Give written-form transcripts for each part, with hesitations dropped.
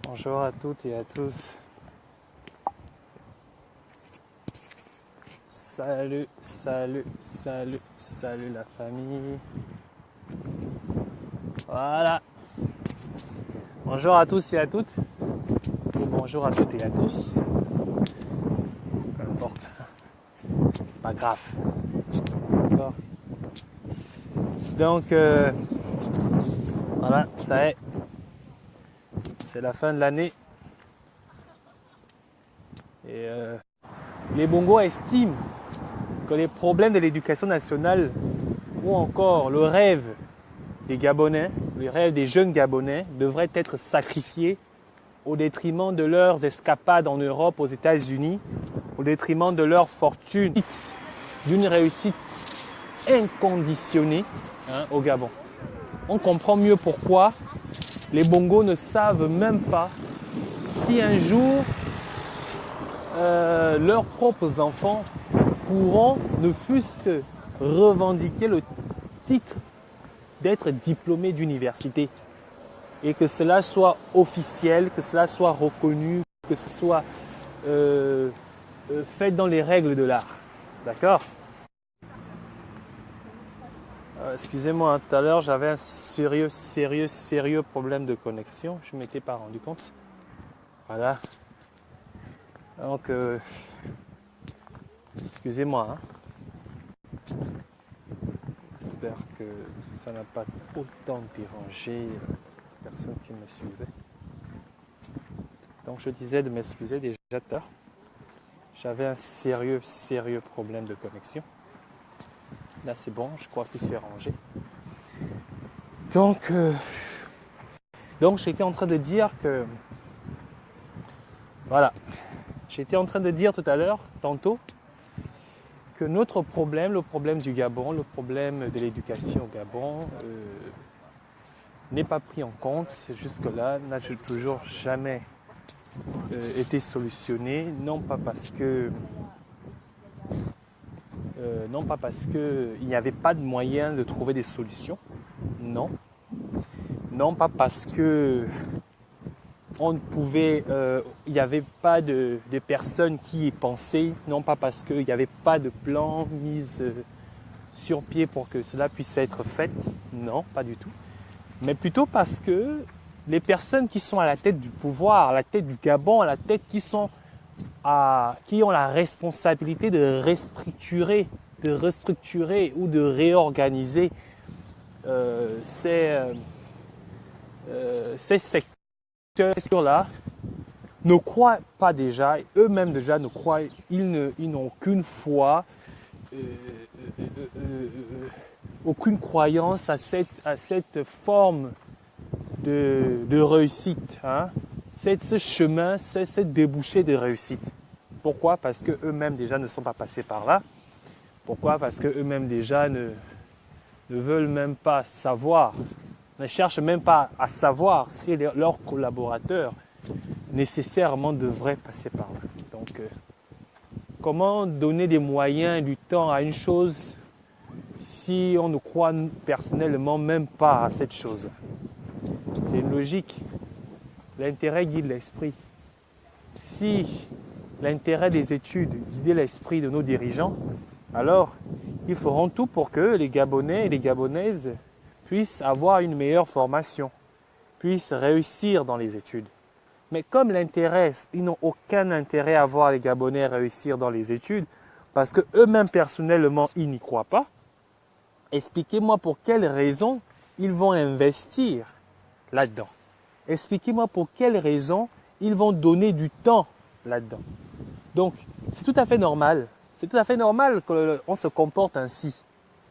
Bonjour à toutes et à tous. Salut, salut, salut, salut la famille. Voilà. Bonjour à tous et à toutes. Ou bonjour à toutes et à tous. Peu importe. Pas grave. D'accord. Donc, voilà, ça y est. C'est la fin de l'année. Et les Bongos estiment que les problèmes de l'éducation nationale ou encore le rêve des Gabonais, le rêve des jeunes Gabonais devraient être sacrifiés au détriment de leurs escapades en Europe, aux États-Unis, au détriment de leur fortune, d'une réussite inconditionnée au Gabon. On comprend mieux pourquoi les Bongos ne savent même pas si un jour leurs propres enfants pourront, ne fût-ce que, revendiquer le titre d'être diplômés d'université et que cela soit officiel, que cela soit reconnu, que ce soit fait dans les règles de l'art. D'accord ? Excusez-moi, tout à l'heure j'avais un sérieux problème de connexion. Je ne m'étais pas rendu compte. Voilà. Donc, excusez-moi. J'espère que ça n'a pas autant dérangé les personnes qui me suivaient. Donc, je disais de m'excuser déjà tout à l'heure. J'avais un sérieux problème de connexion. Là, c'est bon, je crois que c'est rangé. Donc, j'étais en train de dire que... Voilà. J'étais en train de dire tout à l'heure, tantôt, que notre problème, le problème du Gabon, le problème de l'éducation au Gabon, n'est pas pris en compte jusque-là, n'a toujours jamais été solutionné, non pas parce que il n'y avait pas de moyen de trouver des solutions, non pas parce que on ne pouvait, il n'y avait pas de personnes qui y pensaient, non pas parce qu'il n'y avait pas de plan mis sur pied pour que cela puisse être fait, non, pas du tout, mais plutôt parce que les personnes qui sont à la tête du pouvoir, à la tête du Gabon, à la tête qui ont la responsabilité de restructurer ou de réorganiser ces secteurs-là, ne croient pas déjà, eux-mêmes déjà ne croient, ils n'ont aucune foi, aucune croyance à cette forme de réussite, ce chemin, cette débouchée de réussite. Pourquoi ? Parce qu'eux-mêmes déjà ne sont pas passés par là. Pourquoi ? Parce qu'eux-mêmes déjà ne veulent même pas savoir, ne cherchent même pas à savoir si leurs collaborateurs nécessairement devraient passer par là. Donc, comment donner des moyens, du temps à une chose si on ne croit personnellement même pas à cette chose ? C'est une logique. L'intérêt guide l'esprit. Si l'intérêt des études guidait l'esprit de nos dirigeants, alors ils feront tout pour que les Gabonais et les Gabonaises puissent avoir une meilleure formation, puissent réussir dans les études. Mais comme ils n'ont aucun intérêt à voir les Gabonais réussir dans les études, parce qu'eux-mêmes personnellement, ils n'y croient pas, expliquez-moi pour quelles raisons ils vont investir là-dedans. Expliquez-moi pour quelles raisons ils vont donner du temps là-dedans. Donc, c'est tout à fait normal. C'est tout à fait normal qu'on se comporte ainsi.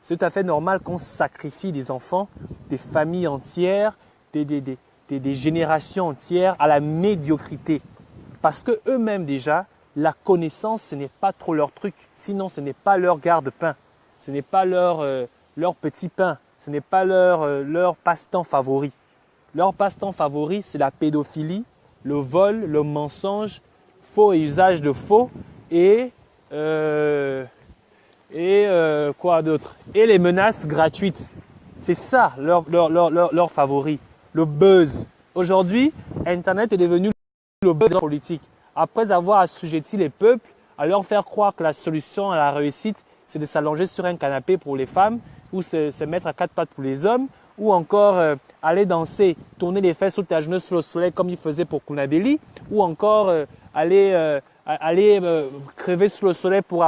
C'est tout à fait normal qu'on sacrifie des enfants, des familles entières, des générations entières à la médiocrité. Parce qu'eux-mêmes déjà, la connaissance, ce n'est pas trop leur truc. Sinon, ce n'est pas leur garde-pain. Ce n'est pas leur petit pain. Ce n'est pas leur passe-temps favori. Leur passe-temps favori, c'est la pédophilie, le vol, le mensonge, faux et usage de faux et et quoi d'autre? Et les menaces gratuites. C'est ça leur favori, le buzz. Aujourd'hui, Internet est devenu le buzz politique. Après avoir assujetti les peuples à leur faire croire que la solution à la réussite, c'est de s'allonger sur un canapé pour les femmes, ou se mettre à quatre pattes pour les hommes, ou encore aller danser, tourner les fesses sous ta genou sur le soleil comme il faisait pour Kunabeli, ou encore aller crever sous le soleil pour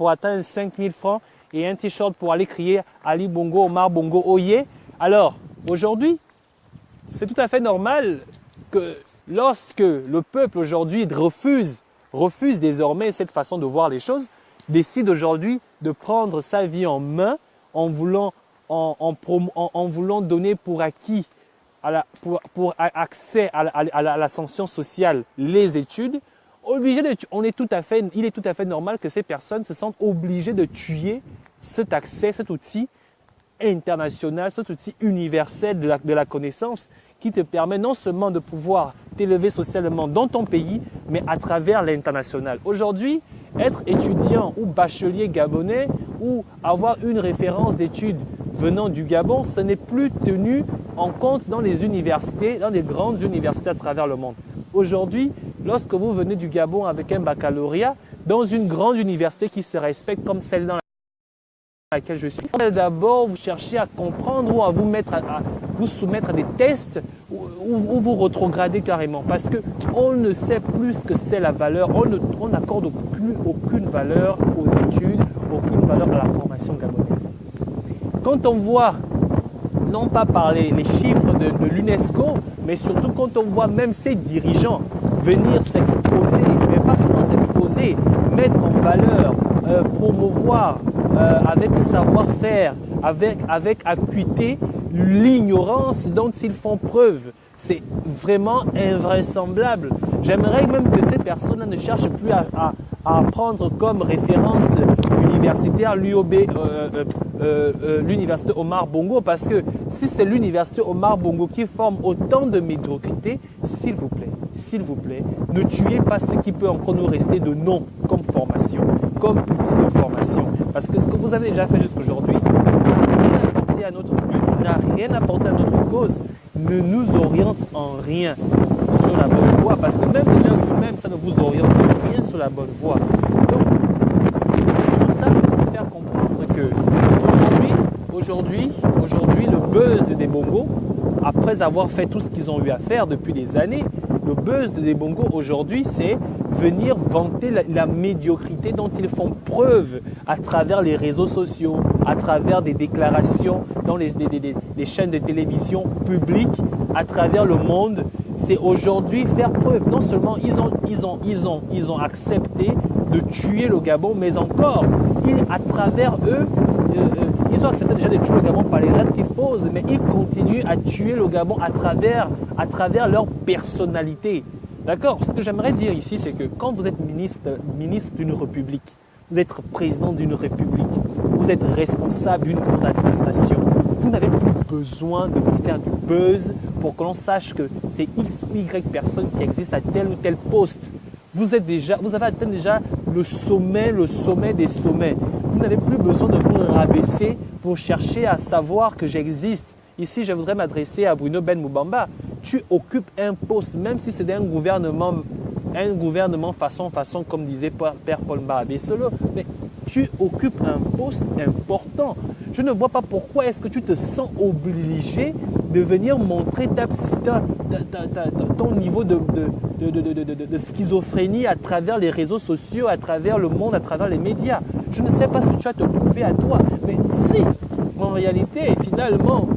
atteindre 5000 francs et un t-shirt pour aller crier Ali Bongo, Omar Bongo, Oye. Alors, aujourd'hui, c'est tout à fait normal que lorsque le peuple aujourd'hui refuse désormais cette façon de voir les choses, décide aujourd'hui de prendre sa vie en main en voulant donner pour acquis pour accès à l'ascension sociale les études, il est tout à fait normal que ces personnes se sentent obligées de tuer cet accès, cet outil international, cet outil universel de la connaissance qui te permet non seulement de pouvoir t'élever socialement dans ton pays, mais à travers l'international. Aujourd'hui, être étudiant ou bachelier gabonais ou avoir une référence d'études venant du Gabon, ce n'est plus tenu en compte dans les universités, dans les grandes universités à travers le monde. Aujourd'hui, lorsque vous venez du Gabon avec un baccalauréat, dans une grande université qui se respecte comme celle dans laquelle je suis, d'abord vous cherchez à comprendre ou à vous soumettre à des tests ou vous retrograder carrément parce qu'on ne sait plus ce que c'est la valeur, on n'accorde plus aucune valeur aux études, aucune valeur à la formation gabonaise. Quand on voit, non pas par les chiffres de l'UNESCO, mais surtout quand on voit même ces dirigeants venir s'exposer, mais pas seulement s'exposer, mettre en valeur, promouvoir avec savoir-faire, avec acuité, l'ignorance dont ils font preuve. C'est vraiment invraisemblable. J'aimerais même que ces personnes ne cherchent plus à prendre comme référence universitaire l'université Omar Bongo, parce que si c'est l'université Omar Bongo qui forme autant de médiocrité, s'il vous plaît, ne tuez pas ce qui peut encore nous rester de nom comme formation, comme outil de formation. Parce que ce que vous avez déjà fait jusqu'aujourd'hui n'a rien apporté à notre cause, ne nous oriente en rien sur la bonne voie, parce que même déjà vous-même, ça ne vous oriente en rien sur la bonne voie. Donc, pour ça, il faut faire comprendre que aujourd'hui, le buzz des bongos, après avoir fait tout ce qu'ils ont eu à faire depuis des années, le buzz des bongos aujourd'hui, c'est venir vanter la médiocrité dont ils font preuve à travers les réseaux sociaux, à travers des déclarations dans les chaînes de télévision publiques, à travers le monde. C'est aujourd'hui faire preuve. Non seulement ils ont accepté de tuer le Gabon, mais encore, à travers eux, ils ont accepté déjà de tuer le Gabon par les actes qu'ils posent, mais ils continuent à tuer le Gabon à travers leur personnalité. D'accord? Ce que j'aimerais dire ici, c'est que quand vous êtes ministre d'une république, vous êtes président d'une république, vous êtes responsable d'une grande administration, vous n'avez plus besoin de vous faire du buzz pour que l'on sache que c'est X ou Y personnes qui existent à tel ou tel poste. Vous avez atteint déjà le sommet des sommets. Vous n'avez plus besoin de vous rabaisser pour chercher à savoir que j'existe. Ici, je voudrais m'adresser à Bruno Ben Moubamba. Tu occupes un poste, même si c'est un gouvernement façon, comme disait Père Paul Mbarabé Solo, mais tu occupes un poste important. Je ne vois pas pourquoi est-ce que tu te sens obligé de venir montrer ton niveau de schizophrénie à travers les réseaux sociaux, à travers le monde, à travers les médias. Je ne sais pas ce que tu as te prouver à toi, mais si, en réalité, finalement,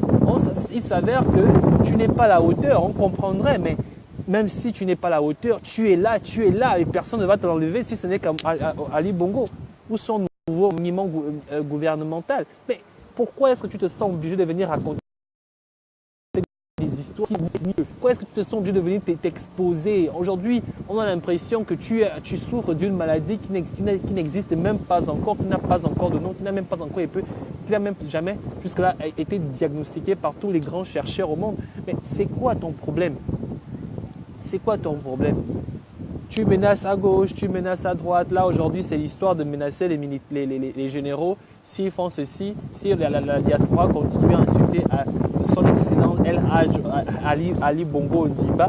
il s'avère que tu n'es pas à la hauteur, on comprendrait, mais même si tu n'es pas à la hauteur, tu es là, et personne ne va te l'enlever si ce n'est qu'Ali Bongo ou son nouveau monument gouvernemental. Mais pourquoi est-ce que tu te sens obligé de venir raconter des histoires qui vont mieux? Pourquoi est-ce que tu te sens obligé de venir t'exposer? Aujourd'hui, on a l'impression que tu souffres d'une maladie qui n'existe même pas encore, qui n'a pas encore de nom, qui n'a même pas encore qui n'a même jamais jusque-là été diagnostiqué par tous les grands chercheurs au monde. Mais c'est quoi ton problème? C'est quoi ton problème? Tu menaces à gauche, tu menaces à droite. Là, aujourd'hui, c'est l'histoire de menacer les généraux. S'ils font ceci, si la diaspora continue à insulter son excellent El Hadj Ali Bongo Ondimba,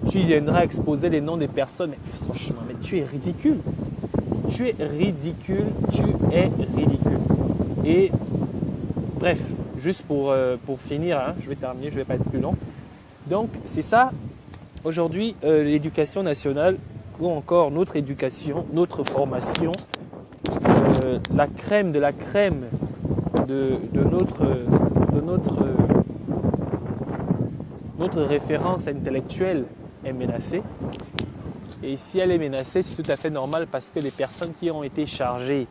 tu viendras exposer les noms des personnes. Mais franchement, mais tu es ridicule. Tu es ridicule, tu es ridicule. Et bref, juste pour finir, hein, je vais terminer, je ne vais pas être plus long. Donc, c'est ça. Aujourd'hui, l'éducation nationale, ou encore notre éducation, notre formation, la crème de la crème de notre référence intellectuelle est menacée. Et si elle est menacée, c'est tout à fait normal parce que les personnes qui ont été chargées,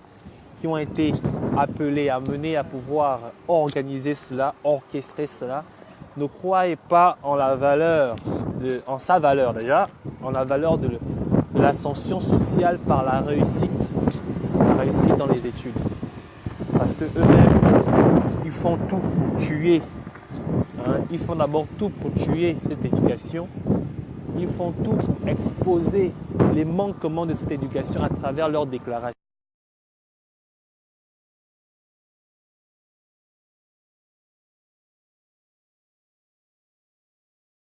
qui ont été appelées, amenées à pouvoir organiser cela, orchestrer cela, ne croyez pas en la valeur, en sa valeur déjà, en la valeur de l'ascension sociale par la réussite dans les études. Parce que eux-mêmes, ils font tout pour tuer. Hein, ils font d'abord tout pour tuer cette éducation. Ils font tout pour exposer les manquements de cette éducation à travers leurs déclarations.